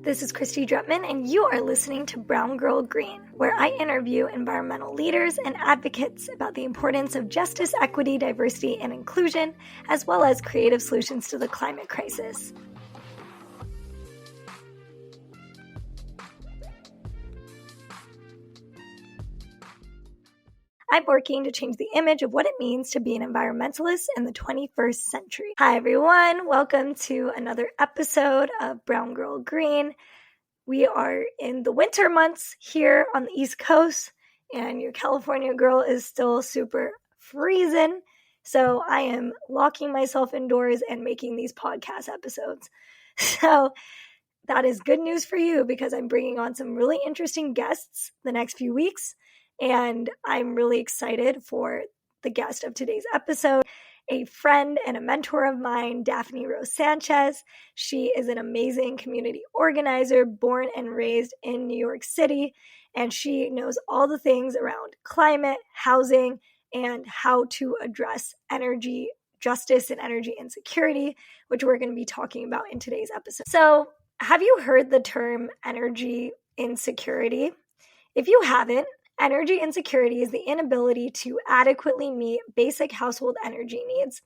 This is Christy Drutman, and you are listening to Brown Girl Green, where I interview environmental leaders and advocates about the importance of justice, equity, diversity, and inclusion, as well as creative solutions to the climate crisis. I'm working to change the image of what it means to be an environmentalist in the 21st century. Hi, everyone. Welcome to another episode of Brown Girl Green. We are in the winter months here on the East Coast, and your California girl is still super freezing. So I am locking myself indoors and making these podcast episodes. So that is good news for you because I'm bringing on some really interesting guests the next few weeks. And I'm really excited for the guest of today's episode, a friend and a mentor of mine, Daphany Rose Sanchez. She is an amazing community organizer, born and raised in New York City, and she knows all the things around climate, housing, and how to address energy justice and energy insecurity, which we're going to be talking about in today's episode. So, have you heard the term energy insecurity? If you haven't, energy insecurity is the inability to adequately meet basic household energy needs.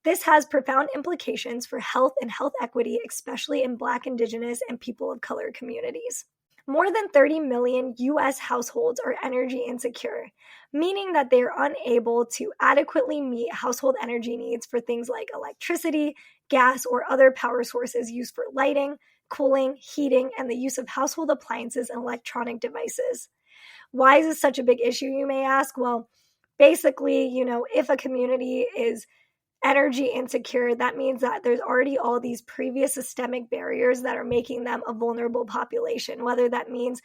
This has profound implications for health and health equity, especially in Black, Indigenous, and people of color communities. More than 30 million U.S. households are energy insecure, meaning that they are unable to adequately meet household energy needs for things like electricity, gas, or other power sources used for lighting, cooling, heating, and the use of household appliances and electronic devices. Why is this such a big issue, you may ask? Well, basically, if a community is energy insecure, that means that there's already all these previous systemic barriers that are making them a vulnerable population, whether that means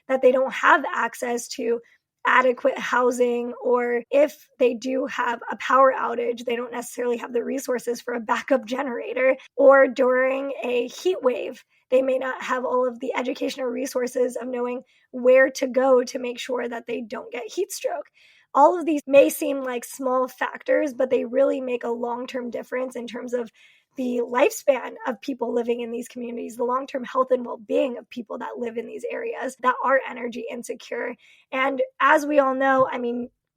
that they don't have access to adequate housing, or if they do have a power outage, they don't necessarily have the resources for a backup generator, or during a heat wave, they may not have all of the educational resources of knowing where to go to make sure that they don't get heat stroke. All of these may seem like small factors, but they really make a long-term difference in terms of the lifespan of people living in these communities, the long-term health and well-being of people that live in these areas that are energy insecure. And as we all know,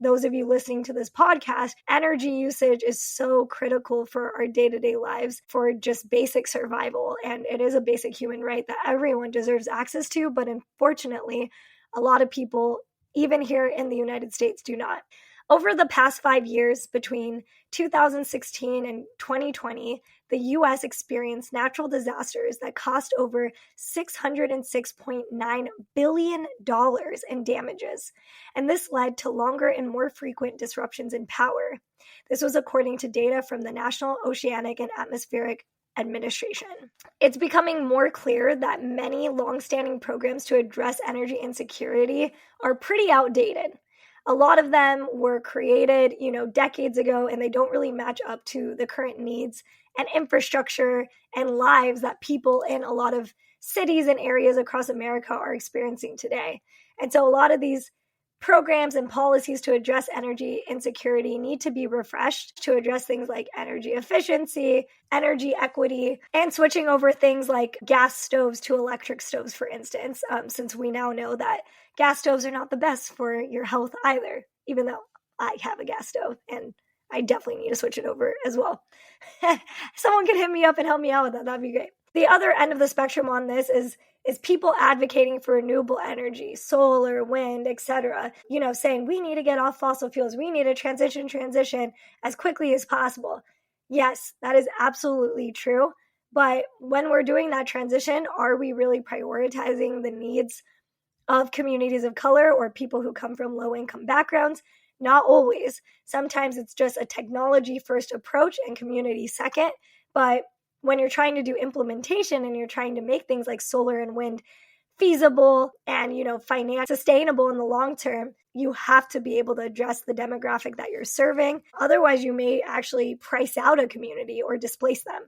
those of you listening to this podcast, energy usage is so critical for our day-to-day lives, for just basic survival. And it is a basic human right that everyone deserves access to. But unfortunately, a lot of people, even here in the United States, do not. Over the past 5 years, between 2016 and 2020, the U.S. experienced natural disasters that cost over $606.9 billion in damages. And this led to longer and more frequent disruptions in power. This was according to data from the National Oceanic and Atmospheric Administration. It's becoming more clear that many longstanding programs to address energy insecurity are pretty outdated. A lot of them were created, decades ago, and they don't really match up to the current needs and infrastructure and lives that people in a lot of cities and areas across America are experiencing today. And so a lot of these programs and policies to address energy insecurity need to be refreshed to address things like energy efficiency, energy equity, and switching over things like gas stoves to electric stoves, for instance, since we now know that gas stoves are not the best for your health either, even though I have a gas stove and I definitely need to switch it over as well. Someone can hit me up and help me out with that. That'd be great. The other end of the spectrum on this is people advocating for renewable energy, solar, wind, etc., saying we need to get off fossil fuels. We need to transition as quickly as possible. Yes, that is absolutely true. But when we're doing that transition, are we really prioritizing the needs of communities of color or people who come from low-income backgrounds? Not always. Sometimes it's just a technology-first approach and community second. But when you're trying to do implementation and you're trying to make things like solar and wind feasible and, financially sustainable in the long term, you have to be able to address the demographic that you're serving. Otherwise, you may actually price out a community or displace them.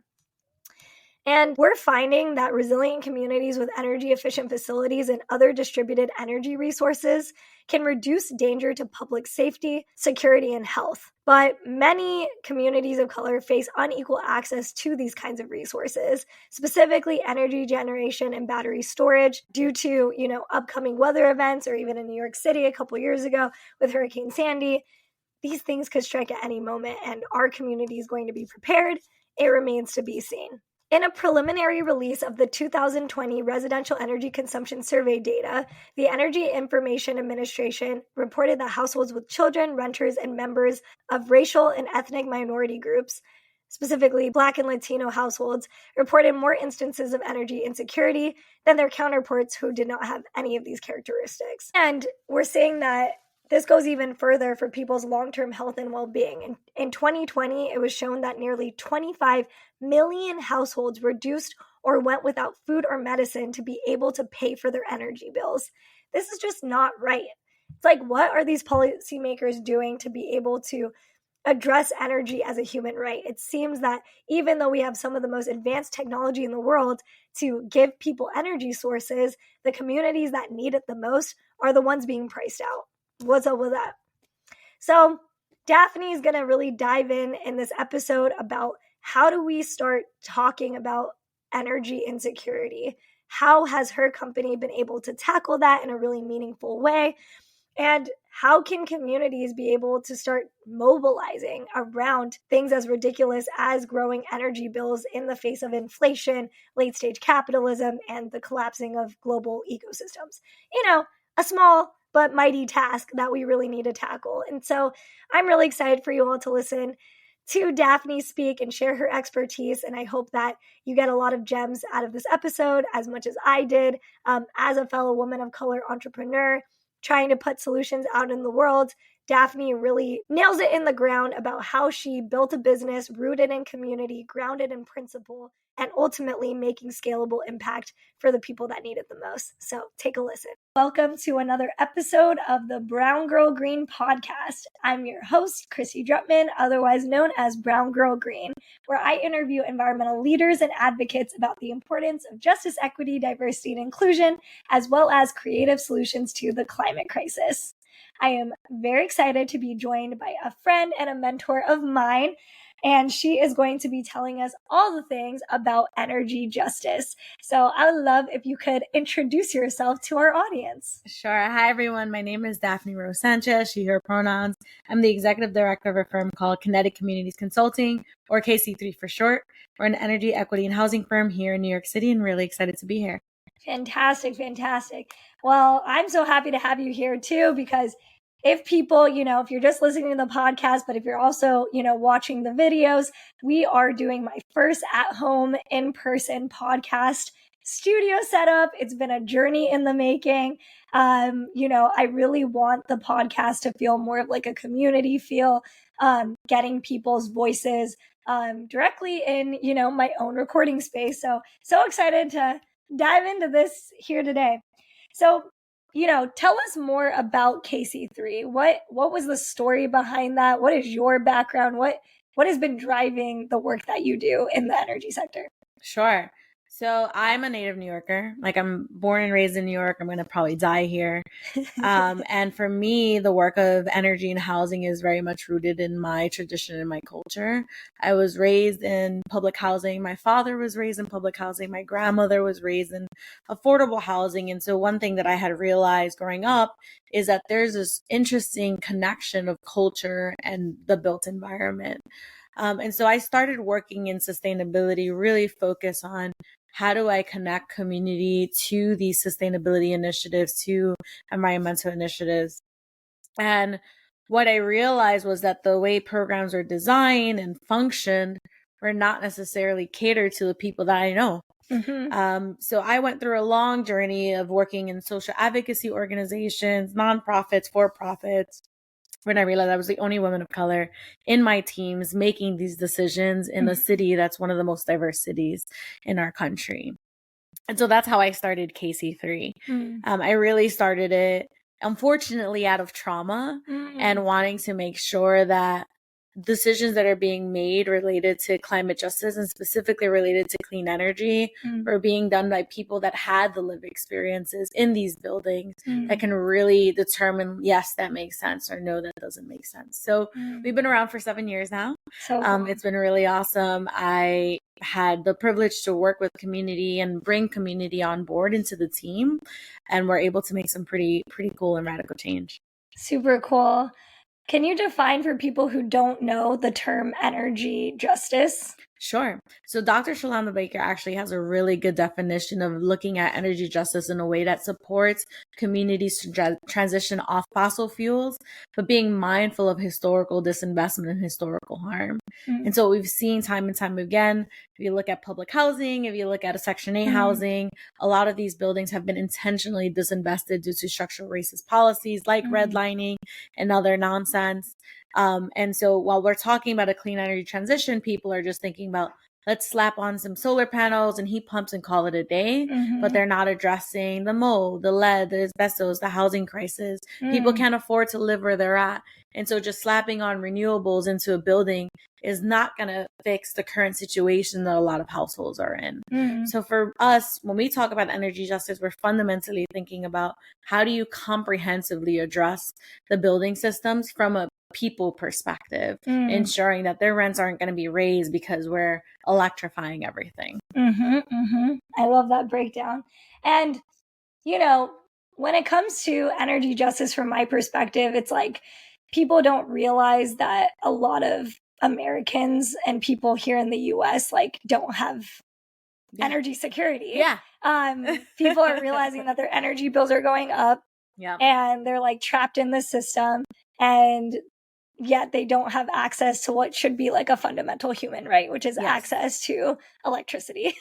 And we're finding that resilient communities with energy efficient facilities and other distributed energy resources can reduce danger to public safety, security, and health. But many communities of color face unequal access to these kinds of resources, specifically energy generation and battery storage due to, upcoming weather events, or even in New York City a couple years ago with Hurricane Sandy. These things could strike at any moment, and our community is going to be prepared. It remains to be seen. In a preliminary release of the 2020 Residential Energy Consumption Survey data, the Energy Information Administration reported that households with children, renters, and members of racial and ethnic minority groups, specifically Black and Latino households, reported more instances of energy insecurity than their counterparts who did not have any of these characteristics. And we're seeing that this goes even further for people's long-term health and well-being. In 2020, it was shown that nearly 25 million households reduced or went without food or medicine to be able to pay for their energy bills. This is just not right. It's like, what are these policymakers doing to be able to address energy as a human right? It seems that even though we have some of the most advanced technology in the world to give people energy sources, the communities that need it the most are the ones being priced out. What's up with that? So Daphne is going to really dive in this episode about how do we start talking about energy insecurity? How has her company been able to tackle that in a really meaningful way? And how can communities be able to start mobilizing around things as ridiculous as growing energy bills in the face of inflation, late-stage capitalism, and the collapsing of global ecosystems? A small but mighty task that we really need to tackle. And so I'm really excited for you all to listen to Daphne speak and share her expertise. And I hope that you get a lot of gems out of this episode as much as I did, as a fellow woman of color entrepreneur trying to put solutions out in the world. Daphne really nails it in the ground about how she built a business rooted in community, grounded in principle, and ultimately making scalable impact for the people that need it the most. So take a listen. Welcome to another episode of the Brown Girl Green podcast. I'm your host, Chrissy Drutman, otherwise known as Brown Girl Green, where I interview environmental leaders and advocates about the importance of justice, equity, diversity, and inclusion, as well as creative solutions to the climate crisis. I am very excited to be joined by a friend and a mentor of mine, and she is going to be telling us all the things about energy justice. So I would love if you could introduce yourself to our audience. Sure. Hi, everyone. My name is Daphany Rose Sanchez, she, her pronouns. I'm the executive director of a firm called Kinetic Communities Consulting, or KC3 for short. We're an energy, equity, and housing firm here in New York City, and really excited to be here. Fantastic. Well, I'm so happy to have you here too, because if people, if you're just listening to the podcast, but if you're also, watching the videos, we are doing my first at-home in-person podcast studio setup. It's been a journey in the making. I really want the podcast to feel more of like a community feel, getting people's voices directly in, my own recording space. So excited to dive into this here today. So, tell us more about KC3. What was the story behind that? What is your background? What has been driving the work that you do in the energy sector? Sure. So I'm a native New Yorker. Like, I'm born and raised in New York. I'm going to probably die here. And for me, the work of energy and housing is very much rooted in my tradition and my culture. I was raised in public housing. My father was raised in public housing. My grandmother was raised in affordable housing. And so one thing that I had realized growing up is that there's this interesting connection of culture and the built environment. And so I started working in sustainability, really focus on how do I connect community to these sustainability initiatives, to environmental initiatives. And what I realized was that the way programs are designed and functioned were not necessarily catered to the people that I know. Mm-hmm. So I went through a long journey of working in social advocacy organizations, nonprofits, for-profits, when I realized I was the only woman of color in my teams making these decisions in a city that's one of the most diverse cities in our country. And so that's how I started KC3. I really started it, unfortunately, out of trauma and wanting to make sure that decisions that are being made related to climate justice and specifically related to clean energy are being done by people that had the lived experiences in these buildings that can really determine, yes, that makes sense, or no, that doesn't make sense. So we've been around for 7 years now. So cool. It's been really awesome. I had the privilege to work with community and bring community on board into the team, and we're able to make some pretty cool and radical change. Super cool. Can you define for people who don't know the term energy justice? Sure. So Dr. Shalanda Baker actually has a really good definition of looking at energy justice in a way that supports communities to transition off fossil fuels, but being mindful of historical disinvestment and historical harm. And so we've seen time and time again, if you look at public housing, if you look at a Section 8 housing, a lot of these buildings have been intentionally disinvested due to structural racist policies like redlining and other nonsense. And so while we're talking about a clean energy transition, people are just thinking about, let's slap on some solar panels and heat pumps and call it a day. But they're not addressing the mold, the lead, the asbestos, the housing crisis. People can't afford to live where they're at. And so just slapping on renewables into a building is not going to fix the current situation that a lot of households are in. So for us, when we talk about energy justice, we're fundamentally thinking about how do you comprehensively address the building systems from a people perspective, ensuring that their rents aren't going to be raised because we're electrifying everything. I love that breakdown. And, you know, when it comes to energy justice, from my perspective, it's like people don't realize that a lot of Americans and people here in the US like don't have energy security. People are realizing that their energy bills are going up and they're like trapped in the system, and yet they don't have access to what should be like a fundamental human right, which is access to electricity.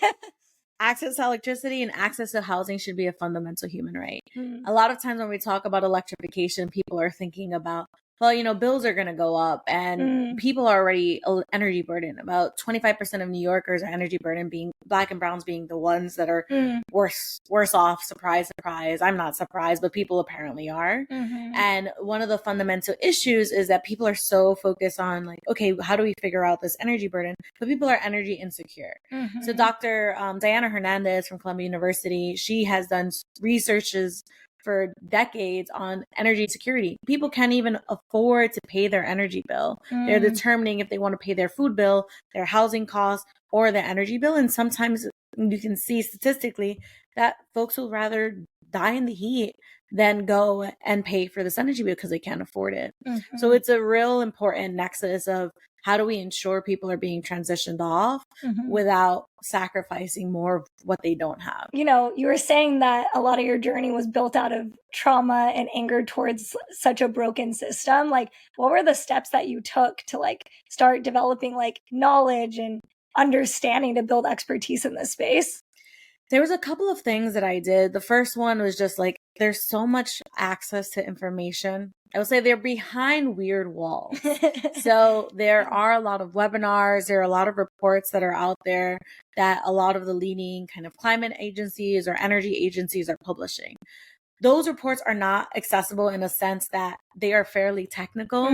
Access to electricity and access to housing should be a fundamental human right. A lot of times when we talk about electrification, people are thinking about, well, you know, bills are going to go up and people are already energy burdened. About 25% of New Yorkers are energy burdened, being Black and browns being the ones that are worse off. Surprise, surprise. I'm not surprised, but people apparently are. And one of the fundamental issues is that people are so focused on like, okay, how do we figure out this energy burden? But people are energy insecure. So Dr. Diana Hernandez from Columbia University, she has done researches for decades on energy security. People can't even afford to pay their energy bill. They're determining if they want to pay their food bill, their housing costs, or their energy bill. And sometimes you can see statistically that folks will rather die in the heat than go and pay for this energy bill because they can't afford it. So it's a real important nexus of how do we ensure people are being transitioned off without sacrificing more of what they don't have. You know, you were saying that a lot of your journey was built out of trauma and anger towards such a broken system. Like, what were the steps that you took to like start developing like knowledge and understanding to build expertise in this space? There was a couple of things that I did. The first one was just like, there's so much access to information. I would say they're behind weird walls. So there are a lot of webinars, there are a lot of reports that are out there that a lot of the leading kind of climate agencies or energy agencies are publishing. Those reports are not accessible in a sense that they are fairly technical.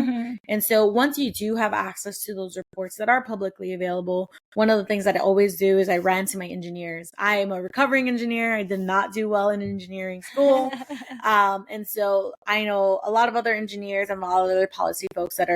And so once you do have access to those reports that are publicly available, one of the things that I always do is I ran to my engineers. I am a recovering engineer. I did not do well in engineering school. And so I know a lot of other engineers and a lot of other policy folks that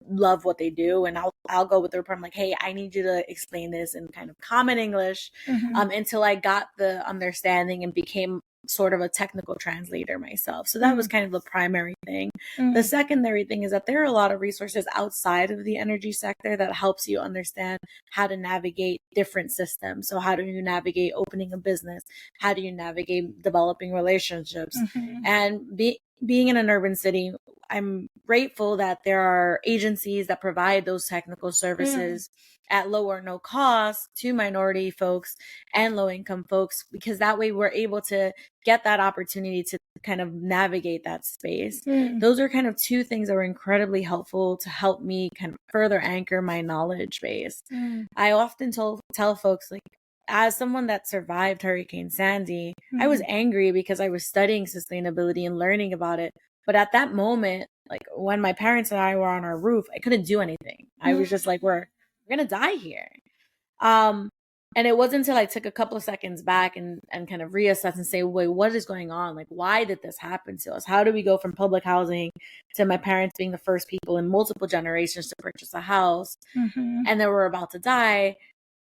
love what they do. And I'll go with the report. I'm like, hey, I need you to explain this in kind of common English until I got the understanding and became sort of a technical translator myself. So that was kind of the primary thing. The secondary thing is that there are a lot of resources outside of the energy sector that helps you understand how to navigate different systems. So how do you navigate opening a business? How do you navigate developing relationships? And being in an urban city, I'm grateful that there are agencies that provide those technical services at low or no cost to minority folks and low income folks, because that way we're able to get that opportunity to kind of navigate that space. Those are kind of two things that were incredibly helpful to help me kind of further anchor my knowledge base. I often tell folks, like, as someone that survived Hurricane Sandy, I was angry because I was studying sustainability and learning about it. But at that moment, like when my parents and I were on our roof, I couldn't do anything. I was just like, we're going to die here. And it wasn't until I took a couple of seconds back and kind of reassess and say, wait, what is going on? Like, why did this happen to us? How do we go from public housing to my parents being the first people in multiple generations to purchase a house? And then we're about to die.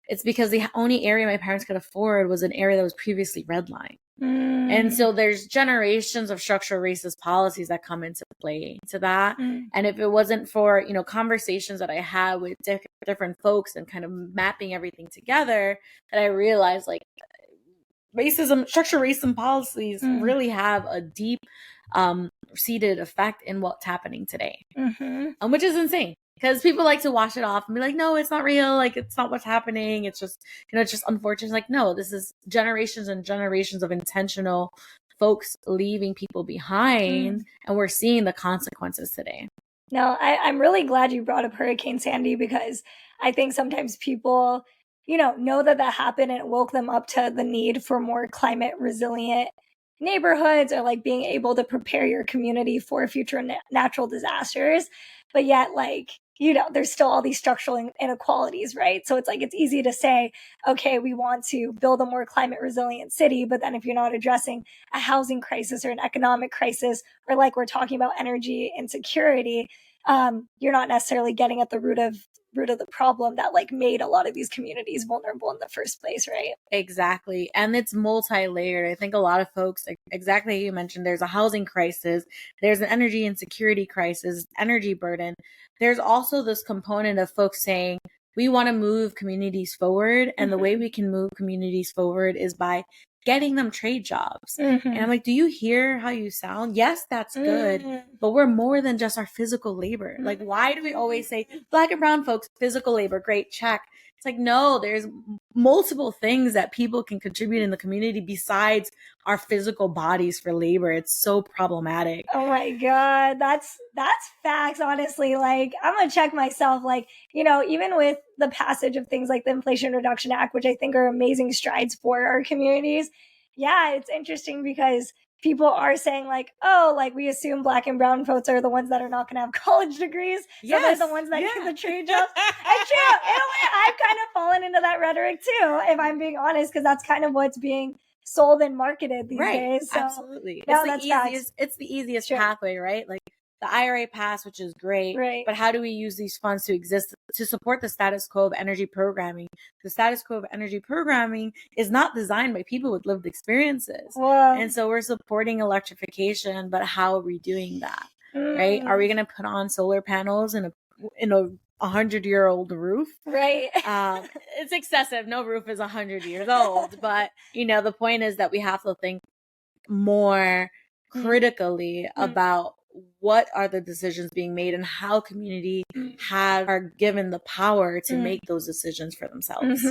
It's because the only area my parents could afford was an area that was previously redlined. And so there's generations of structural racist policies that come into play to that. And if it wasn't for, you know, conversations that I had with different folks and kind of mapping everything together, that I realized like racism, structural racism policies really have a deep seated effect in what's happening today, which is insane. Because people like to wash it off and be like, no, it's not real. Like, it's not what's happening. It's just, you know, it's just unfortunate. Like, no, this is generations and generations of intentional folks leaving people behind. And we're seeing the consequences today. No, I'm really glad you brought up Hurricane Sandy, because I think sometimes people, you know that happened and it woke them up to the need for more climate resilient neighborhoods, or like being able to prepare your community for future natural disasters. But yet, like, you know, there's still all these structural inequalities, right? So it's like, it's easy to say, okay, we want to build a more climate resilient city. But then if you're not addressing a housing crisis or an economic crisis, or like we're talking about energy insecurity, you're not necessarily getting at the root of the problem that like made a lot of these communities vulnerable in the first place, right? Exactly. And it's multi-layered. I think a lot of folks, like exactly you mentioned, there's a housing crisis, there's an energy insecurity crisis, energy burden. There's also this component of folks saying, we want to move communities forward. And the way we can move communities forward is by getting them trade jobs. And I'm like, do you hear how you sound? Yes, that's good. But we're more than just our physical labor. Like, why do we always say Black and brown folks, physical labor, great, check. It's like, no, there's multiple things that people can contribute in the community besides our physical bodies for labor. It's so problematic. Oh my God. That's facts, honestly. Like, I'm going to check myself. Like, you know, even with the passage of things like the Inflation Reduction Act, which I think are amazing strides for our communities. Yeah, it's interesting because people are saying like, oh, like we assume Black and brown folks are the ones that are not going to have college degrees. So they're the ones that get the trade jobs. And true, in a way, I've kind of fallen into that rhetoric too, if I'm being honest, because that's kind of what's being sold and marketed these days. So, absolutely. No, It's the easiest pathway, right? Like the IRA passed, which is great. Right. But how do we use these funds to exist to support the status quo of energy programming? The status quo of energy programming is not designed by people with lived experiences. Whoa. And so we're supporting electrification, but how are we doing that? Right? Are we going to put on solar panels in a 100-year-old roof? Right. It's excessive. No roof is 100 years old. But, you know, the point is that we have to think more critically about what are the decisions being made and how community are given the power to make those decisions for themselves.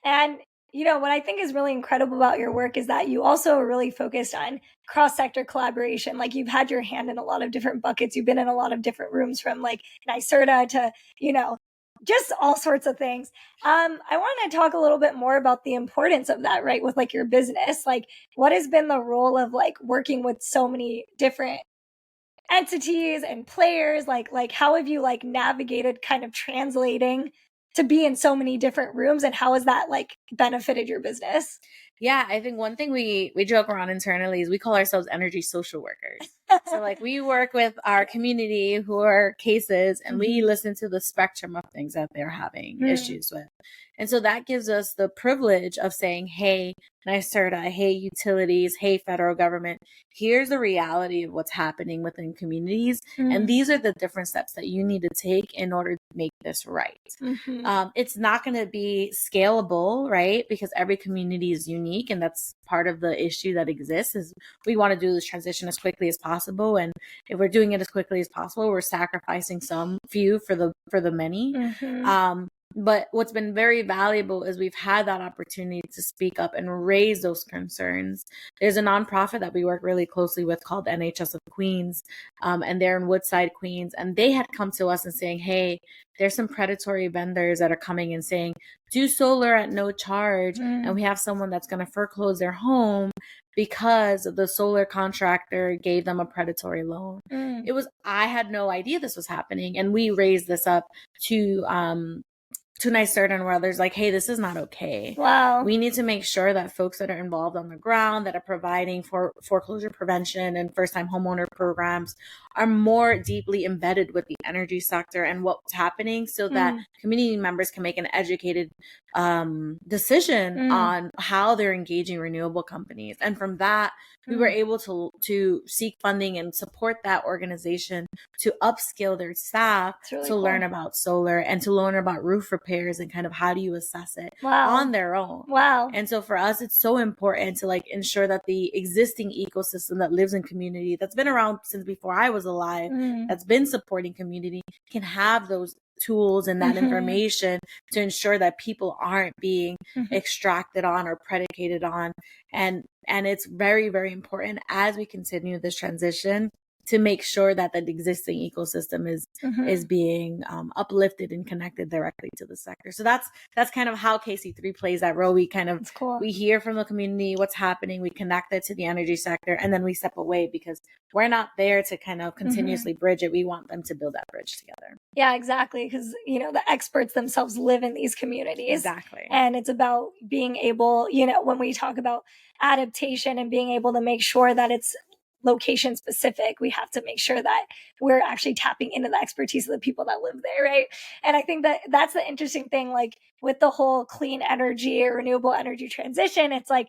And, you know, what I think is really incredible about your work is that you also are really focused on cross-sector collaboration. Like, you've had your hand in a lot of different buckets. You've been in a lot of different rooms, from like NYSERDA to, you know, just all sorts of things. I want to talk a little bit more about the importance of that, right? With like your business, like what has been the role of like working with so many different entities and players? Like how have you like navigated kind of translating to be in so many different rooms, and how has that like benefited your business? Yeah, I think one thing we joke around internally is we call ourselves energy social workers. So like we work with our community who are cases, and we listen to the spectrum of things that they're having issues with. And so that gives us the privilege of saying, hey, NYSERDA, hey, utilities, hey, federal government, here's the reality of what's happening within communities. And these are the different steps that you need to take in order to make this right. It's not going to be scalable, right? Because every community is unique. And that's part of the issue that exists, is we want to do this transition as quickly as possible. And if we're doing it as quickly as possible, we're sacrificing some few for the many. But what's been very valuable is we've had that opportunity to speak up and raise those concerns. There's a nonprofit that we work really closely with called NHS of Queens, and they're in Woodside, Queens. And they had come to us and saying, hey, there's some predatory vendors that are coming and saying, do solar at no charge. And we have someone that's going to foreclose their home because the solar contractor gave them a predatory loan. I had no idea this was happening. And we raised this up to NYSERDA where there's like, hey, this is not okay. Wow. We need to make sure that folks that are involved on the ground, that are providing for foreclosure prevention and first-time homeowner programs are more deeply embedded with the energy sector and what's happening so that community members can make an educated decision on how they're engaging renewable companies. And from that, we were able to seek funding and support that organization to upskill their staff really to cool. learn about solar and to learn about roof repairs and kind of how do you assess it Wow. on their own. Wow. And so for us, it's so important to like ensure that the existing ecosystem that lives in community, that's been around since before I was alive, that's been supporting community, can have those tools and that information to ensure that people aren't being extracted on or predicated on. And it's very, very important as we continue this transition to make sure that the existing ecosystem is being uplifted and connected directly to the sector. So that's kind of how KC3 plays that role. We kind of, we hear from the community what's happening, we connect it to the energy sector, and then we step away because we're not there to kind of continuously bridge it. We want them to build that bridge together. Yeah, exactly. Because, you know, the experts themselves live in these communities. Exactly. And it's about being able, you know, when we talk about adaptation and being able to make sure that it's location specific, we have to make sure that we're actually tapping into the expertise of the people that live there, right? And I think that that's the interesting thing, like with the whole clean energy or renewable energy transition, it's like,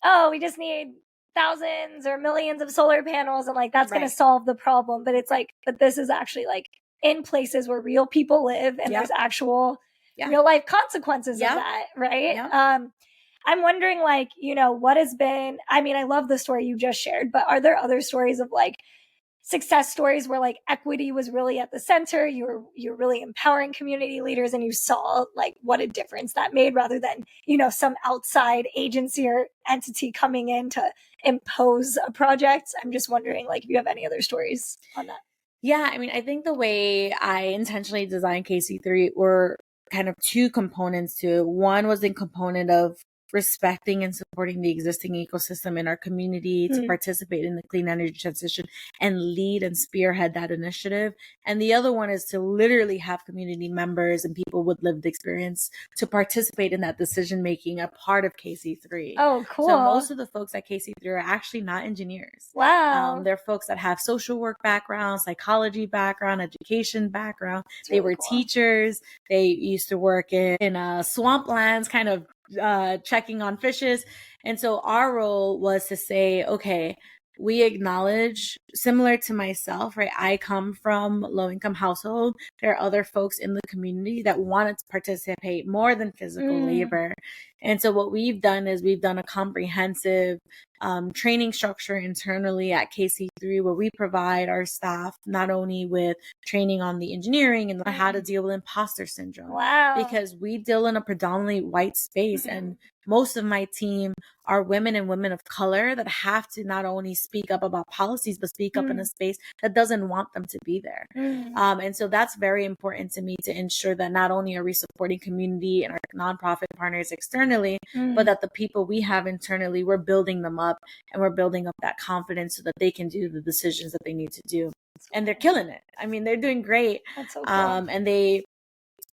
oh, we just need thousands or millions of solar panels and like that's going to solve the problem. But it's like, but this is actually like in places where real people live and there's actual real life consequences of that, right? I'm wondering, like, you know, what has been, I mean, I love the story you just shared, but are there other stories of like success stories where like equity was really at the center, you're really empowering community leaders and you saw like what a difference that made rather than, you know, some outside agency or entity coming in to impose a project? I'm just wondering, like, if you have any other stories on that. Yeah, I mean, I think the way I intentionally designed KC3 were kind of two components to it. One was the component of respecting and supporting the existing ecosystem in our community to participate in the clean energy transition and lead and spearhead that initiative. And the other one is to literally have community members and people with lived experience to participate in that decision making, a part of KC3. Oh, cool. So most of the folks at KC3 are actually not engineers. Wow. They're folks that have social work background, psychology background, education background. They were teachers. They used to work in swamplands, kind of checking on fishes. And so our role was to say, okay, we acknowledge, similar to myself, right? I come from low-income household. There are other folks in the community that wanted to participate more than physical labor. And so what we've done is we've done a comprehensive training structure internally at KC3 where we provide our staff not only with training on the engineering and how to deal with imposter syndrome. Wow. Because we deal in a predominantly white space and most of my team are women and women of color that have to not only speak up about policies, but speak up in a space that doesn't want them to be there. And so that's very important to me to ensure that not only are we supporting community and our nonprofit partners externally, but that the people we have internally, we're building them up and we're building up that confidence so that they can do the decisions that they need to do. And they're killing it. I mean, they're doing great. That's so cool. And they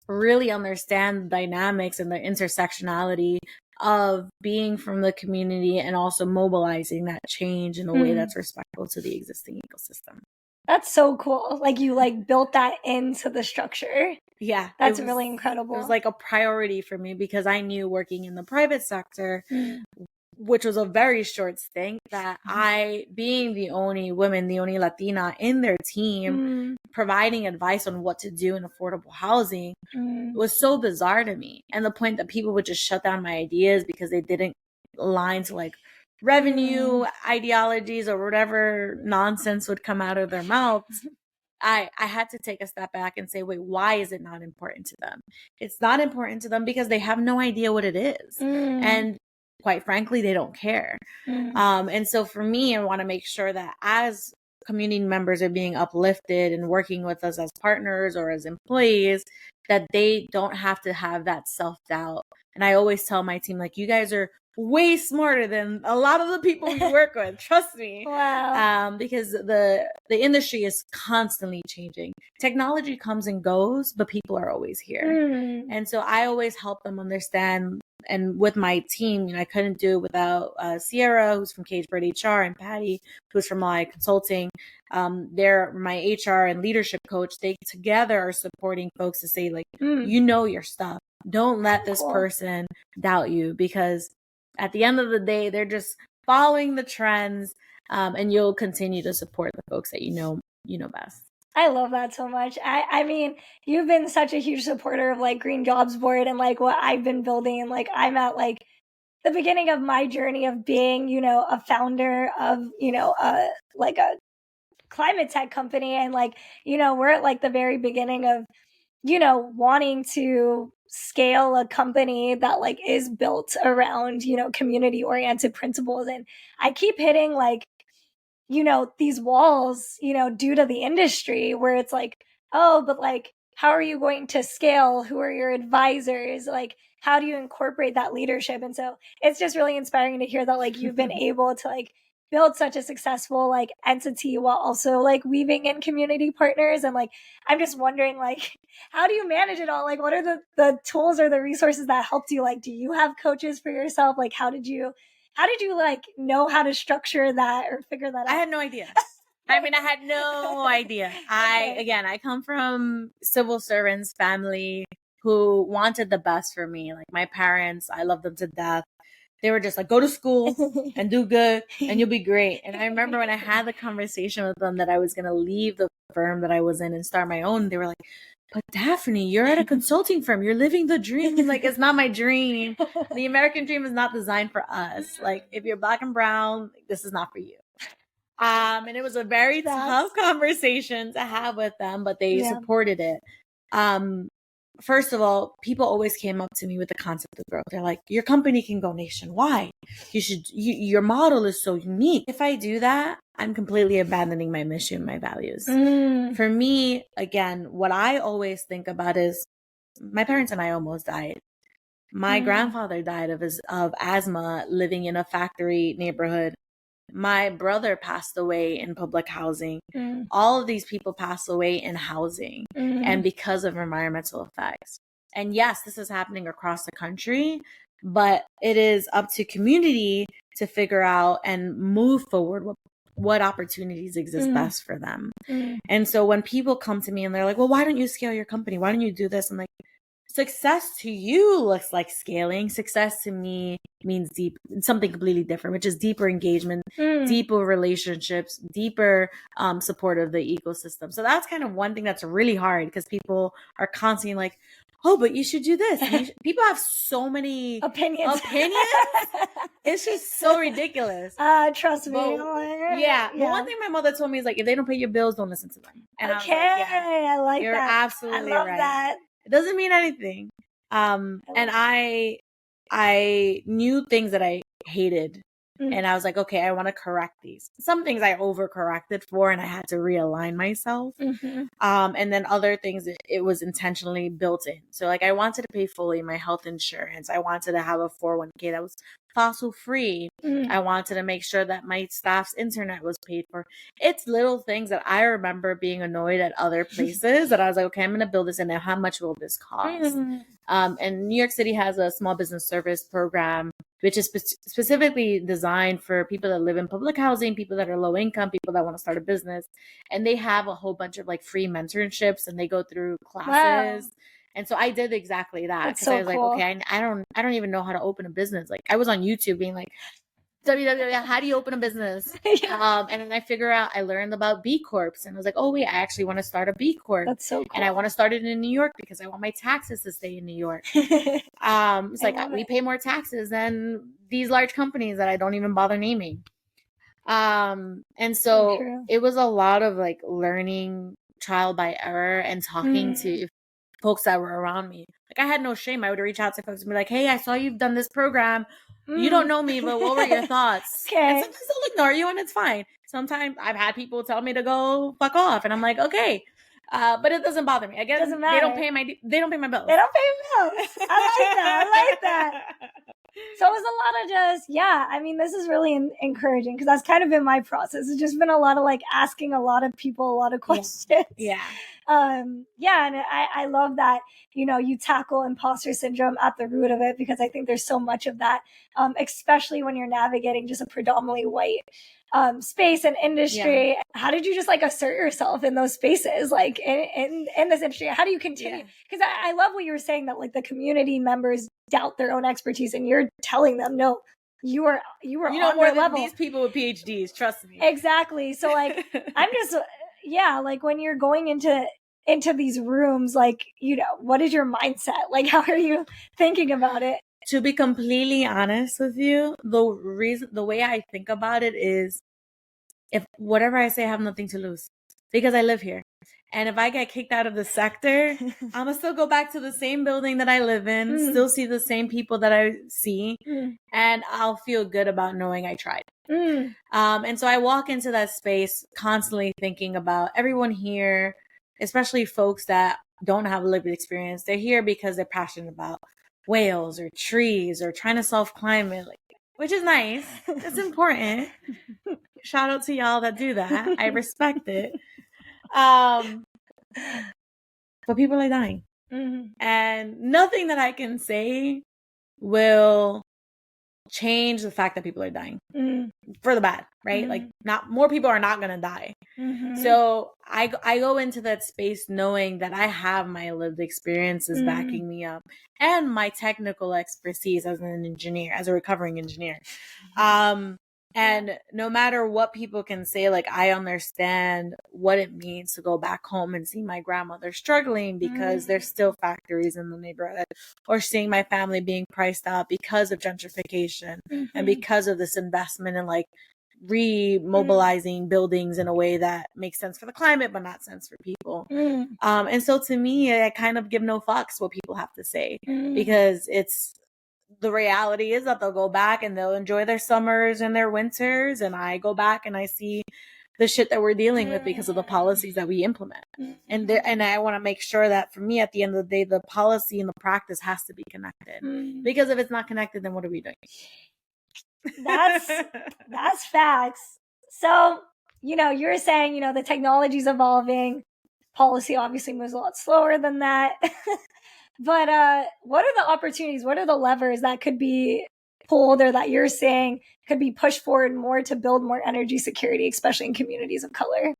really understand the dynamics and the intersectionality of being from the community and also mobilizing that change in a way that's respectful to the existing ecosystem. That's so cool. Like you like built that into the structure. Yeah. That's really incredible. It was like a priority for me because I knew working in the private sector, which was a very short stint, that I, being the only woman, the only Latina in their team, providing advice on what to do in affordable housing was so bizarre to me. And the point that people would just shut down my ideas because they didn't align to like revenue ideologies or whatever nonsense would come out of their mouths. I had to take a step back and say, wait, why is it not important to them? It's not important to them because they have no idea what it is. And quite frankly, they don't care. And so for me, I want to make sure that as community members are being uplifted and working with us as partners or as employees, that they don't have to have that self-doubt. And I always tell my team, like, you guys are way smarter than a lot of the people we work with. Trust me. Wow. Because the industry is constantly changing. Technology comes and goes, but people are always here. And so I always help them understand. And with my team, I couldn't do it without Sierra, who's from Cagebird HR, and Patty, who's from my consulting. They're my HR and leadership coach. They together are supporting folks to say, like, you know your stuff. Don't let this person doubt you, because at the end of the day, they're just following the trends, and you'll continue to support the folks that you know best. I love that so much. I mean, you've been such a huge supporter of like Green Jobs Board and like what I've been building. And like, I'm at like the beginning of my journey of being, a founder of, like a climate tech company. And like, we're at like the very beginning of, wanting to scale a company that like is built around, community oriented principles. And I keep hitting like, these walls, due to the industry where it's like, oh, but like, how are you going to scale? Who are your advisors? Like, how do you incorporate that leadership? And so it's just really inspiring to hear that like you've been able to like build such a successful like entity while also like weaving in community partners. And like, I'm just wondering like, how do you manage it all? Like, what are the tools or the resources that helped you? Like, do you have coaches for yourself? Like, how did you like know how to structure that or figure that out? I had no idea. I mean, I had no idea. I come from civil servants family who wanted the best for me. Like my parents, I love them to death. They were just like, go to school and do good and you'll be great. And I remember when I had the conversation with them that I was going to leave the firm that I was in and start my own, they were like, but Daphne, you're at a consulting firm. You're living the dream. Like, it's not my dream. The American dream is not designed for us. Like, if you're Black and brown, this is not for you. And it was a very tough conversation to have with them, but they supported it. First of all, people always came up to me with the concept of growth. They're like, your company can go nationwide. Your model is so unique. If I do that, I'm completely abandoning my mission, my values. For me, again, what I always think about is my parents and I almost died. My grandfather died of asthma living in a factory neighborhood. My brother passed away in public housing. All of these people passed away in housing and because of environmental effects. And yes, this is happening across the country, but it is up to community to figure out and move forward what opportunities exist best for them. And so when people come to me and they're like, well, why don't you scale your company? Why don't you do this? I'm like, success to you looks like scaling. Success to me means something completely different, which is deeper engagement, deeper relationships, deeper support of the ecosystem. So that's kind of one thing that's really hard because people are constantly like, oh, but you should do this. People have so many opinions. It's just so ridiculous. Trust me. But one thing my mother told me is like, if they don't pay your bills, don't listen to them. And I like you're that. Absolutely I love right. that. It doesn't mean anything. And I knew things that I hated. And I was like, okay, I want to correct these. Some things I overcorrected for and I had to realign myself. And then other things, it was intentionally built in. So like I wanted to pay fully my health insurance. I wanted to have a 401k that was fossil free. I wanted to make sure that my staff's internet was paid for. It's little things that I remember being annoyed at other places that I was like, okay, I'm going to build this in now. How much will this cost? And New York City has a small business service program, which is specifically designed for people that live in public housing, people that are low income, people that want to start a business. And they have a whole bunch of like free mentorships and they go through classes. Wow. And so I did exactly that because I was cool. Like, okay, I don't even know how to open a business. Like I was on YouTube being like, how do you open a business? And then I learned about B Corps and I was like, oh wait, I actually want to start a B Corp. That's so cool. And I want to start it in New York because I want my taxes to stay in New York. It's like we pay more taxes than these large companies that I don't even bother naming. And so it was a lot of like learning trial by error and talking to folks that were around me. Like, I had no shame. I would reach out to folks and be like, hey, I saw you've done this program. You don't know me, but what were your thoughts? Okay. And sometimes they'll ignore you and it's fine. Sometimes I've had people tell me to go fuck off, and I'm like, okay. But it doesn't bother me. Again, Doesn't matter. they don't pay my bills. They don't pay bills. I like that. So it was a lot of just, I mean, this is really encouraging, because that's kind of been my process. It's just been a lot of like asking a lot of people a lot of questions. Yeah. And I love that, you tackle imposter syndrome at the root of it, because I think there's so much of that, especially when you're navigating just a predominantly white space and industry. Yeah. How did you just like assert yourself in those spaces, like in this industry? How do you continue? Because I love what you were saying, that like the community members doubt their own expertise, and you're telling them, no, you are on their level. These people with PhDs, trust me. Exactly. So like, I'm just, like when you're going into these rooms, like, what is your mindset? Like, how are you thinking about it? To be completely honest with you, the way I think about it is, if whatever I say, I have nothing to lose, because I live here. And if I get kicked out of the sector, I'm going to still go back to the same building that I live in, still see the same people that I see, and I'll feel good about knowing I tried. And so I walk into that space constantly thinking about everyone here, especially folks that don't have a lived experience. They're here because they're passionate about whales or trees or trying to solve climate, which is nice. It's important. Shout out to y'all that do that. I respect it. But people are dying. And nothing that I can say will change the fact that people are dying for the bad, right? Like, not more people are not going to die. So I go into that space knowing that I have my lived experiences backing me up, and my technical expertise as an engineer, as a recovering engineer. And no matter what people can say, like, I understand what it means to go back home and see my grandmother struggling because there's still factories in the neighborhood, or seeing my family being priced out because of gentrification and because of this investment in like remobilizing buildings in a way that makes sense for the climate, but not sense for people. And so to me, I kind of give no fucks what people have to say, because the reality is that they'll go back and they'll enjoy their summers and their winters. And I go back and I see the shit that we're dealing with because of the policies that we implement. And I want to make sure that, for me, at the end of the day, the policy and the practice has to be connected. Because if it's not connected, then what are we doing? That's facts. So, you're saying, the technology's evolving. Policy obviously moves a lot slower than that. But what are the opportunities? What are the levers that could be pulled, or that you're saying could be pushed forward more to build more energy security, especially in communities of color?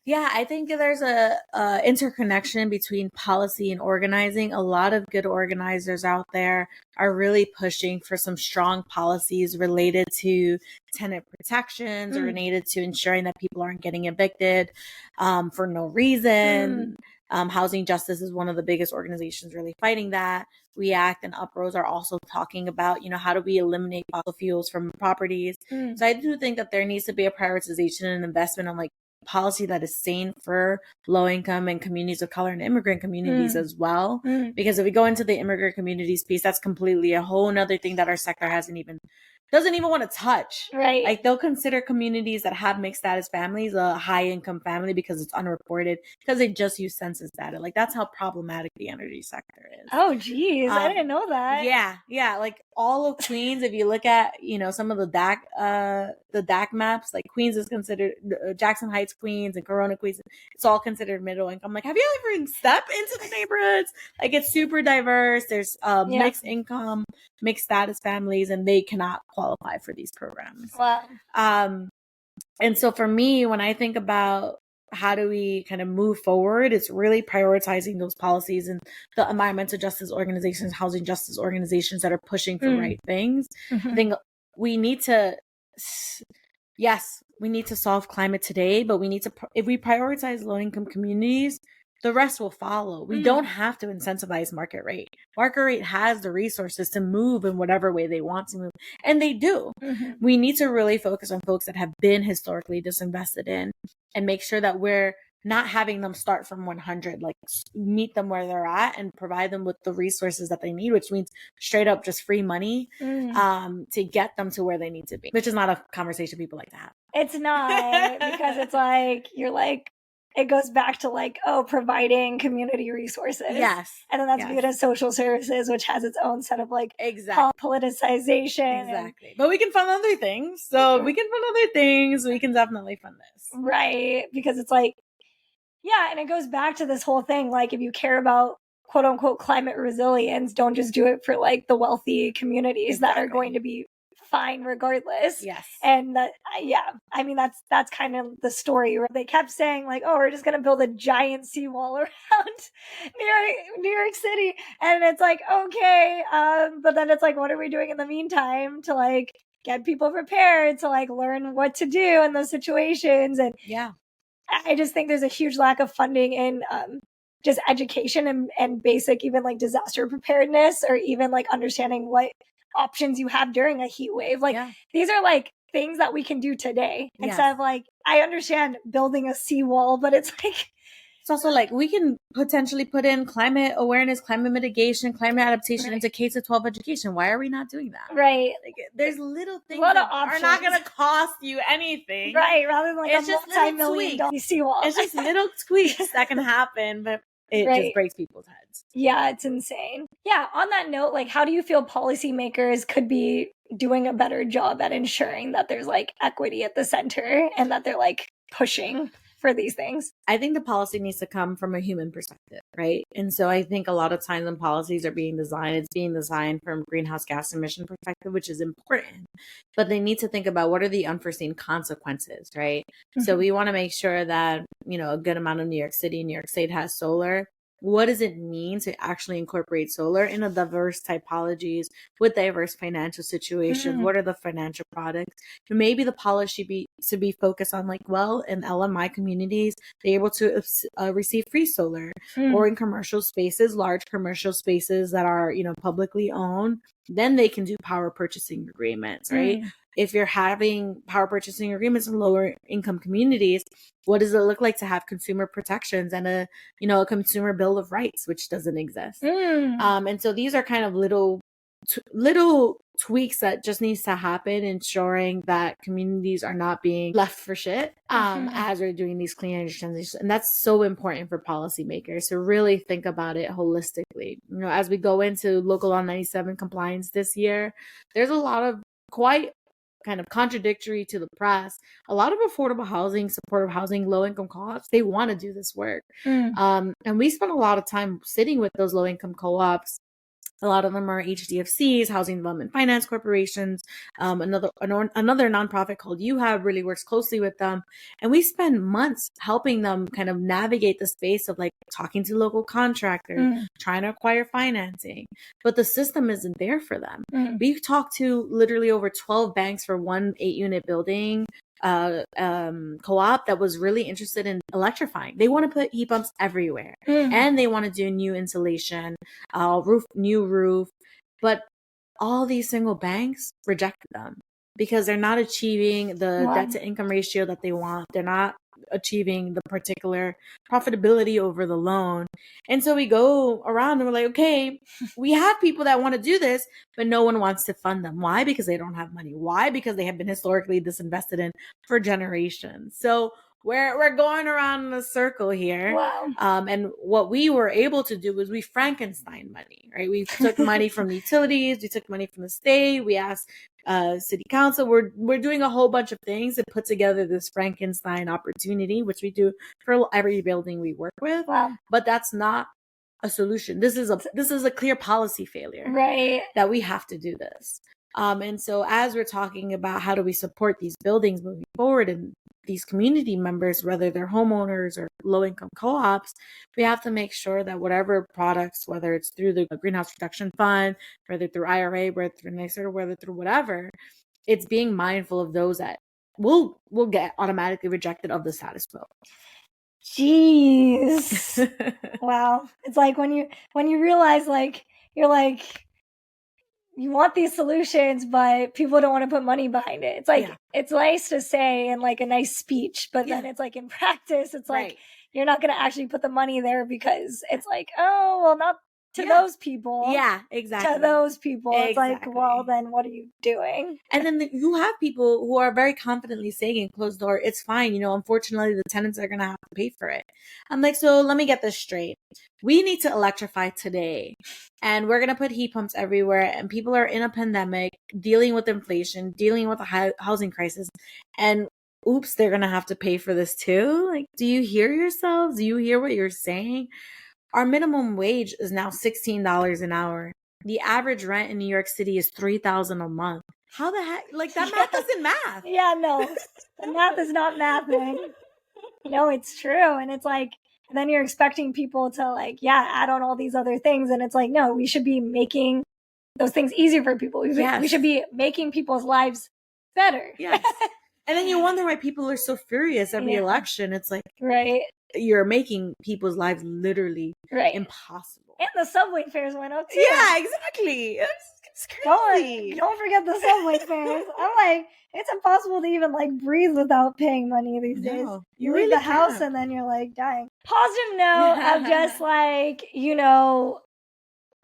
Yeah, I think there's a interconnection between policy and organizing. A lot of good organizers out there are really pushing for some strong policies related to tenant protections, or related to ensuring that people aren't getting evicted for no reason. Housing Justice is one of the biggest organizations really fighting that. React and Uprose are also talking about, how do we eliminate fossil fuels from properties? So I do think that there needs to be a prioritization and investment on like policy that is sane for low income and communities of color and immigrant communities as well. Because if we go into the immigrant communities piece, that's completely a whole nother thing that our sector doesn't even want to touch. Right. Like, they'll consider communities that have mixed status families a high income family because it's unreported, because they just use census data. Like, that's how problematic the energy sector is. Oh, geez. I didn't know that. Yeah. Like, all of Queens, if you look at, some of the DAC maps, like Queens is considered, Jackson Heights, Queens, and Corona, Queens, it's all considered middle income. Like, have you ever stepped into the neighborhoods? Like, it's super diverse. There's mixed income, mixed status families, and they cannot qualify for these programs. Wow. And so for me, when I think about how do we kind of move forward, it's really prioritizing those policies and the environmental justice organizations, housing justice organizations that are pushing for right things. I think we need to, we need to solve climate today, but we need to, if we prioritize low-income communities, the rest will follow. We don't have to incentivize market rate. Market rate has the resources to move in whatever way they want to move. And they do. We need to really focus on folks that have been historically disinvested in, and make sure that we're not having them start from 100, like meet them where they're at and provide them with the resources that they need, which means straight up just free money to get them to where they need to be, which is not a conversation people like to have. It's not, because it's like, you're like, it goes back to like, oh, providing community resources. Yes. And then that's viewed as social services, which has its own set of like politicization. Exactly. But we can fund other things. So we can fund other things. We can definitely fund this. Right. Because it's like, yeah. And it goes back to this whole thing. Like, if you care about quote unquote climate resilience, don't just do it for like the wealthy communities that are going to be fine regardless. Yes. And that, I mean, that's kind of the story. They kept saying like, oh, we're just going to build a giant seawall around New York City. And it's like, okay. But then it's like, what are we doing in the meantime to like get people prepared to like learn what to do in those situations? And I just think there's a huge lack of funding in, just education and basic, even like disaster preparedness, or even like understanding what options you have during a heat wave. Like these are like things that we can do today instead of like, I understand building a seawall, but it's like, it's also like we can potentially put in climate awareness, climate mitigation, climate adaptation into K-12 education. Why are we not doing that? Right. Like, there's little things that are not going to cost you anything. Right. Rather than like it's a multi-million-dollar seawall. It's just little tweaks that can happen, but it just breaks people's heads. Yeah, it's insane. Yeah, on that note, like, how do you feel policymakers could be doing a better job at ensuring that there's like equity at the center and that they're like pushing for these things? I think the policy needs to come from a human perspective, right? And so I think a lot of times when policies are being designed, it's being designed from greenhouse gas emission perspective, which is important. But they need to think about what are the unforeseen consequences, right? So we want to make sure that, you know, a good amount of New York State has solar. What does it mean to actually incorporate solar in a diverse typologies with diverse financial situations? What are the financial products? And maybe the policy should be focused on like, well, in LMI communities, they're able to receive free solar, or in commercial spaces, large commercial spaces that are, you know, publicly owned, then they can do power purchasing agreements, right? If you're having power purchasing agreements in lower income communities, what does it look like to have consumer protections and a consumer bill of rights, which doesn't exist? And so these are kind of little tweaks that just needs to happen, ensuring that communities are not being left for shit as we're doing these clean energy transitions. And that's so important for policymakers to really think about it holistically. You know, as we go into Local Law 97 compliance this year, there's a lot of quite kind of contradictory to the press. A lot of affordable housing, supportive housing, low-income co-ops, they want to do this work. And we spent a lot of time sitting with those low-income co-ops. A lot of them are HDFCs, Housing Development Finance Corporations. Another nonprofit called UHAB really works closely with them. And we spend months helping them kind of navigate the space of like talking to local contractors, trying to acquire financing. But the system isn't there for them. We've talked to literally over 12 banks for one 8-unit building co-op that was really interested in electrifying. They want to put heat pumps everywhere, and they want to do new insulation, new roof. But all these single banks rejected them because they're not achieving the debt to income ratio that they want. They're not achieving the particular profitability over the loan. And so we go around and we're like, okay, we have people that want to do this, but no one wants to fund them. Why? Because they don't have money. Why? Because they have been historically disinvested in for generations. So we're going around in a circle here. And what we were able to do was we Frankenstein money, right? We took money from the utilities, we took money from the state, we asked city council. We're doing a whole bunch of things to put together this Frankenstein opportunity, which we do for every building we work with. But that's not a solution. This is a clear policy failure, right? That we have to do this. And so as we're talking about how do we support these buildings moving forward and these community members, whether they're homeowners or low-income co-ops, we have to make sure that whatever products, whether it's through the Greenhouse Reduction Fund, whether through IRA, whether through NYSERDA, whether through whatever, it's being mindful of those that will get automatically rejected of the status quo. Jeez. Wow. It's like when you realize like you're like, you want these solutions, but people don't want to put money behind it. It's like, it's nice to say in like a nice speech, but then it's like in practice, it's like, you're not going to actually put the money there because it's like, oh, well, not to those people. Yeah, exactly. To those people. It's like, well, then what are you doing? And then you have people who are very confidently saying in closed door, it's fine. Unfortunately, the tenants are going to have to pay for it. I'm like, so let me get this straight. We need to electrify today. And we're going to put heat pumps everywhere. And people are in a pandemic, dealing with inflation, dealing with a housing crisis. And oops, they're going to have to pay for this too. Like, do you hear yourselves? Do you hear what you're saying? Our minimum wage is now $16 an hour. The average rent in New York City is $3,000 a month. How the heck? Like, that math isn't math. Yeah, no. The math is not mathing. No, it's true. And it's like, and then you're expecting people to like, add on all these other things. And it's like, no, we should be making those things easier for people. We should be making people's lives better. Yes. And then you wonder why people are so furious every election. It's like, right. You're making people's lives literally impossible. And the subway fares went up too. Yeah, exactly. It's crazy. Don't forget the subway fares. I'm like, it's impossible to even like breathe without paying money these days. You leave the house and then you're like dying. Positive note of just like,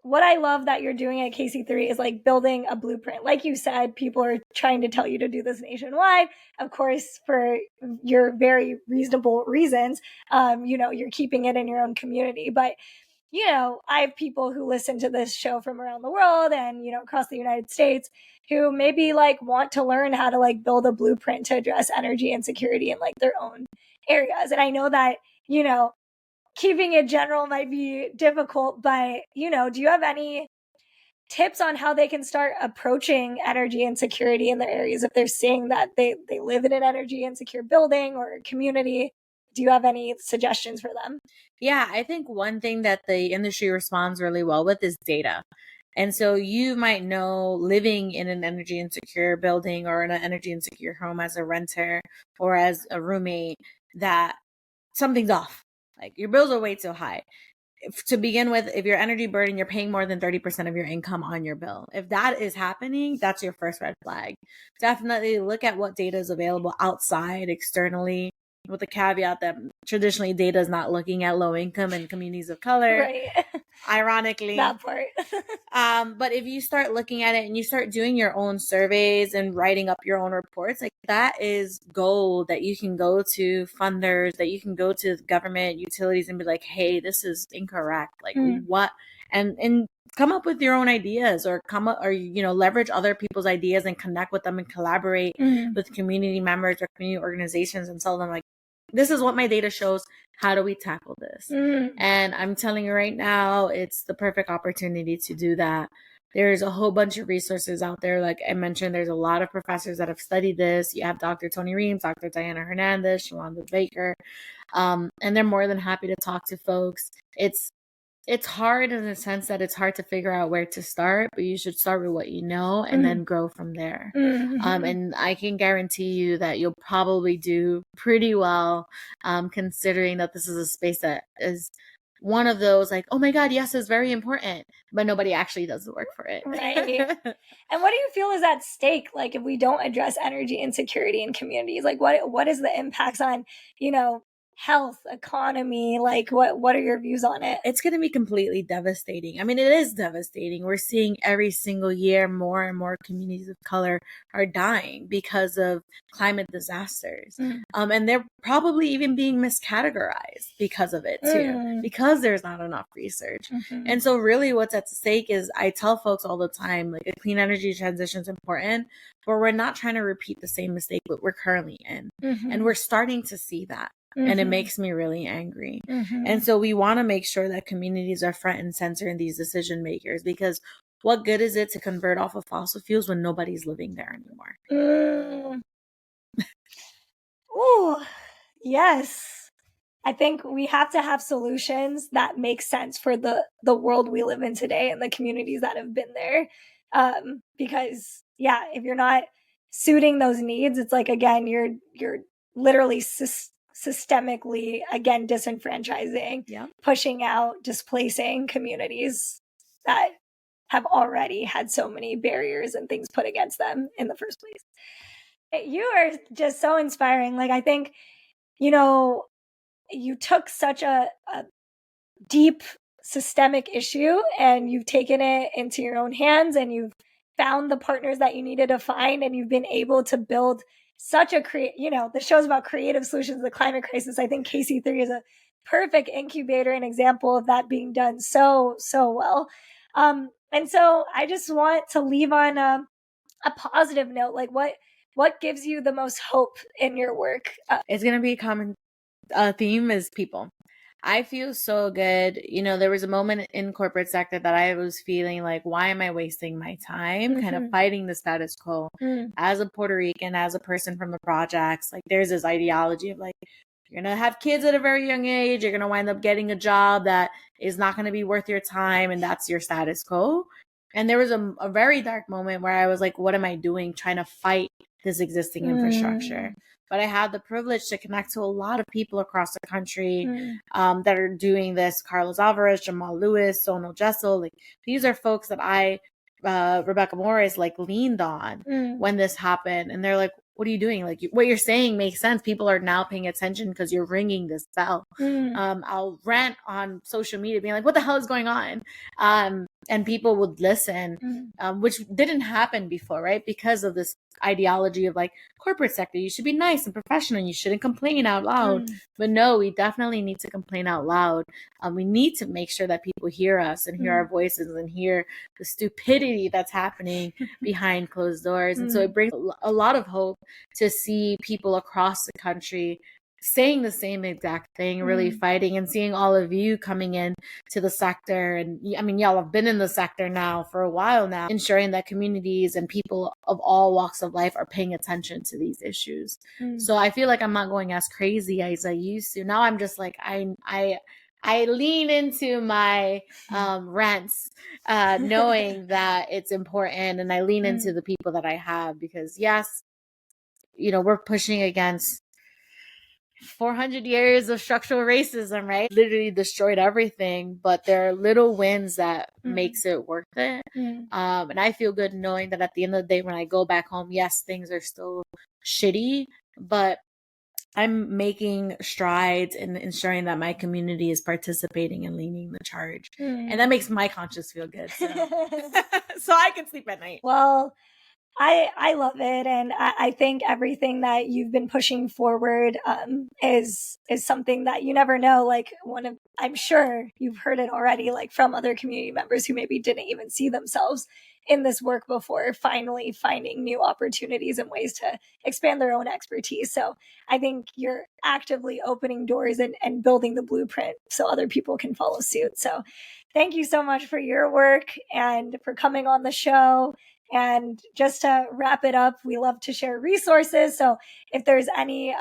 what I love that you're doing at KC3 is like building a blueprint. Like you said, people are trying to tell you to do this nationwide. Of course, for your very reasonable reasons, you're keeping it in your own community. But, I have people who listen to this show from around the world and, across the United States who maybe like want to learn how to like build a blueprint to address energy insecurity in like their own areas. And I know that, keeping it general might be difficult, but, do you have any tips on how they can start approaching energy insecurity in their areas if they're seeing that they live in an energy insecure building or community? Do you have any suggestions for them? Yeah, I think one thing that the industry responds really well with is data. And so you might know living in an energy insecure building or in an energy insecure home as a renter or as a roommate that something's off. Like your bills are way too high. To begin with, if your energy burden, you're paying more than 30% of your income on your bill. If that is happening, that's your first red flag. Definitely look at what data is available outside, externally, with the caveat that traditionally data is not looking at low income and communities of color. Right. Ironically. That part. But if you start looking at it and you start doing your own surveys and writing up your own reports, like that is gold that you can go to funders, that you can go to government utilities and be like, hey, this is incorrect. Like what? And come up with your own ideas or leverage other people's ideas and connect with them and collaborate with community members or community organizations and tell them like, this is what my data shows. How do we tackle this? And I'm telling you right now, it's the perfect opportunity to do that. There's a whole bunch of resources out there. Like I mentioned, there's a lot of professors that have studied this. You have Dr. Tony Reams, Dr. Diana Hernandez, Shalonda Baker, and they're more than happy to talk to folks. It's hard in the sense that it's hard to figure out where to start, but you should start with what you know and then grow from there. And I can guarantee you that you'll probably do pretty well, considering that this is a space that is one of those like, oh my God, yes, it's very important, but nobody actually does the work for it. Right. And what do you feel is at stake? Like if we don't address energy insecurity in communities, like what is the impacts on, health, economy? Like what are your views on it? It's going to be completely devastating. I mean, it is devastating. We're seeing every single year more and more communities of color are dying because of climate disasters. And they're probably even being miscategorized because of it too, because there's not enough research. And so really what's at stake is, I tell folks all the time, like a clean energy transition is important, but we're not trying to repeat the same mistake that we're currently in. And we're starting to see that. And it makes me really angry. And so we want to make sure that communities are front and center in these decision makers, because what good is it to convert off of fossil fuels when nobody's living there anymore? Ooh, yes. I think we have to have solutions that make sense for the world we live in today and the communities that have been there. Because if you're not suiting those needs, it's like, again, you're literally systemically, again, disenfranchising, pushing out, displacing communities that have already had so many barriers and things put against them in the first place. You are just so inspiring. Like, I think, you took such a deep systemic issue and you've taken it into your own hands, and you've found the partners that you needed to find, and you've been able to build such a the show's about creative solutions to the climate crisis. I think KC3 is a perfect incubator and example of that being done so well. And so I just want to leave on a positive note. Like, what gives you the most hope in your work? It's going to be a common theme is people. I feel so good. There was a moment in corporate sector that I was feeling like, why am I wasting my time kind of fighting the status quo? As a Puerto Rican, as a person from the projects, like there's this ideology of like, you're going to have kids at a very young age. You're going to wind up getting a job that is not going to be worth your time. And that's your status quo. And there was a very dark moment where I was like, what am I doing trying to fight this existing infrastructure? But I had the privilege to connect to a lot of people across the country that are doing this. Carlos Alvarez, Jamal Lewis, Sonal Jessel. Like, these are folks that Rebecca Morris, like leaned on when this happened. And they're like, what are you doing? Like, what you're saying makes sense. People are now paying attention because you're ringing this bell. I'll rant on social media being like, what the hell is going on? And people would listen, which didn't happen before, right? Because of this ideology of like corporate sector, you should be nice and professional and you shouldn't complain out loud. But no, we definitely need to complain out loud. We need to make sure that people hear us and hear our voices and hear the stupidity that's happening behind closed doors. And so it brings a lot of hope to see people across the country saying the same exact thing, really fighting, and seeing all of you coming in to the sector. And I mean, y'all have been in the sector now for a while now, ensuring that communities and people of all walks of life are paying attention to these issues. So I feel like I'm not going as crazy as I used to. Now I'm just like, I lean into my rants, knowing that it's important, and I lean into the people that I have, because yes, we're pushing against 400 years of structural racism, right? Literally destroyed everything, but there are little wins that makes it worth it. And I feel good knowing that at the end of the day, when I go back home, yes, things are still shitty, but I'm making strides in ensuring that my community is participating and leading the charge. And that makes my conscience feel good. So, so I can sleep at night. Well, I love it. And I think everything that you've been pushing forward is something that you never know. Like, I'm sure you've heard it already, like from other community members who maybe didn't even see themselves in this work before, finally finding new opportunities and ways to expand their own expertise. So I think you're actively opening doors and building the blueprint so other people can follow suit. So thank you so much for your work and for coming on the show. And just to wrap it up, we love to share resources. So if there's any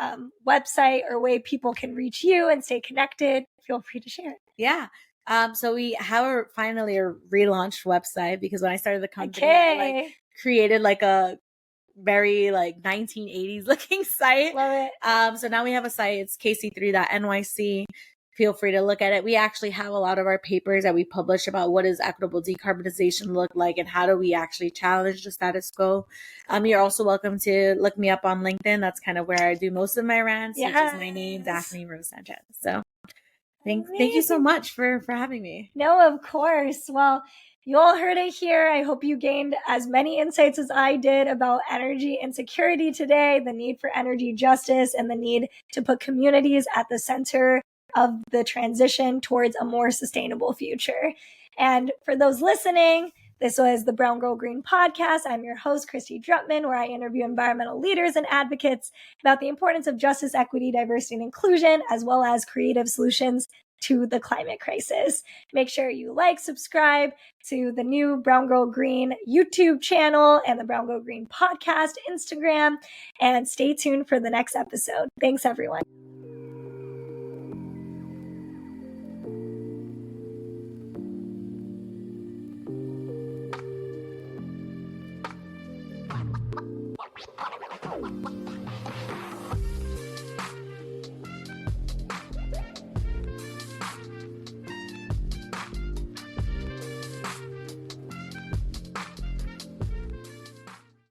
website or way people can reach you and stay connected, feel free to share it. Yeah. So we have finally a relaunched website, because when I started the company, I created like a very like 1980s looking site. Love it. So now we have a site. It's kc3.nyc. Feel free to look at it. We actually have a lot of our papers that we publish about what does equitable decarbonization look like and how do we actually challenge the status quo. You're also welcome to look me up on LinkedIn. That's kind of where I do most of my rants, which is my name, Daphany Rose Sanchez. So thank you so much for having me. No, of course. Well, you all heard it here. I hope you gained as many insights as I did about energy insecurity today, the need for energy justice, and the need to put communities at the center of the transition towards a more sustainable future. And for those listening, this was the Brown Girl Green podcast. I'm your host, Christy Drutman, where I interview environmental leaders and advocates about the importance of justice, equity, diversity, and inclusion, as well as creative solutions to the climate crisis. Make sure you subscribe to the new Brown Girl Green YouTube channel and the Brown Girl Green podcast Instagram, and stay tuned for the next episode. Thanks, everyone. What?